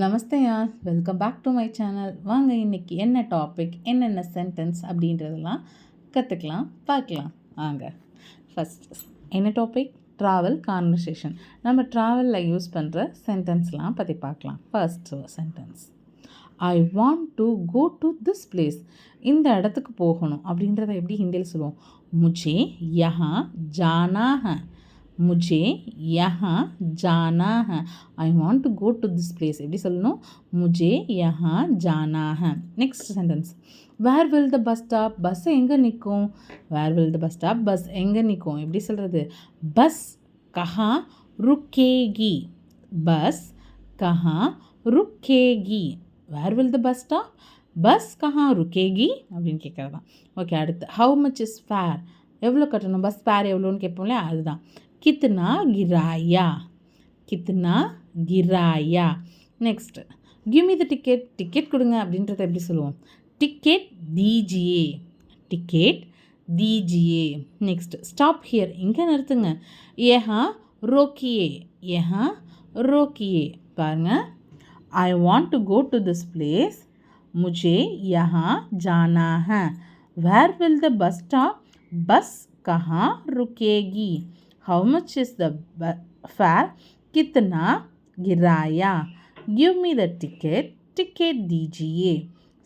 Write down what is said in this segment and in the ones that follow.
நமஸ்தே யார், welcome back to my channel. வாங்க இன்றைக்கி என்ன டாபிக், என்னென்ன சென்டென்ஸ் அப்படின்றதெல்லாம் கற்றுக்கலாம், பார்க்கலாம். வாங்க. ஃபஸ்ட் என்ன டாபிக்? Travel conversation. நம்ம ட்ராவலில் யூஸ் பண்ணுற சென்டென்ஸ்லாம் பற்றி பார்க்கலாம். First sentence, I want to go to this place. இந்த இடத்துக்கு போகணும் அப்படின்றத எப்படி ஹிந்தியில் சொல்லுவோம்? முझे यहाँ जाना है. मुझे यहाँ जाना है. I want to go to this place எப்படி சொல்லணும்? முझे यहाँ जाना है. Next sentence, where will the bus stop. Bus எங்கே நிற்கும்? Where will the bus stop, bus எங்கே நிற்கும் எப்படி சொல்கிறது? பஸ் கஹா ருக்கேகி. பஸ் கஹா ருக்கேகி. Where will the bus stop, bus கஹா ருக்கேகி அப்படின்னு கேட்குறது தான். ஓகே, அடுத்து ஹவு மச் இஸ் ஃபேர். எவ்வளோ கட்டணும்? பஸ் ஃபேர் எவ்வளோன்னு கேட்போம் இல்லையா, அதுதான். கித்னா கிராயா. கித்னா கிராயா. Next, give me the ticket. Ticket கொடுங்க அப்படின்றத எப்படி சொல்லுவோம்? டிக்கெட் தீஜியே. டிக்கெட் தீஜியே. Next, stop here. இங்கே நிறுத்துங்க. ஏஹா ரோக்கியே. ஏஹா ரோக்கியே. பாருங்கள், I want to go to this place. मुझे यहाँ जाना है. Where will the bus stop, bus कहाँ रुकेगी. How much is the fare, कितना किराया. Give me the ticket, ticket दीजिए.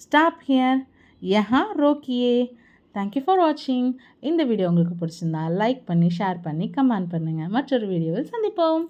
स्टॉप हियर, यहाँ रोकिए. தேங்க்யூ ஃபார் வாட்சிங். இந்த வீடியோ உங்களுக்கு பிடிச்சிருந்தா லைக் பண்ணி, ஷேர் பண்ணி, கமெண்ட் பண்ணுங்கள். மற்றொரு வீடியோவில் சந்திப்போம்.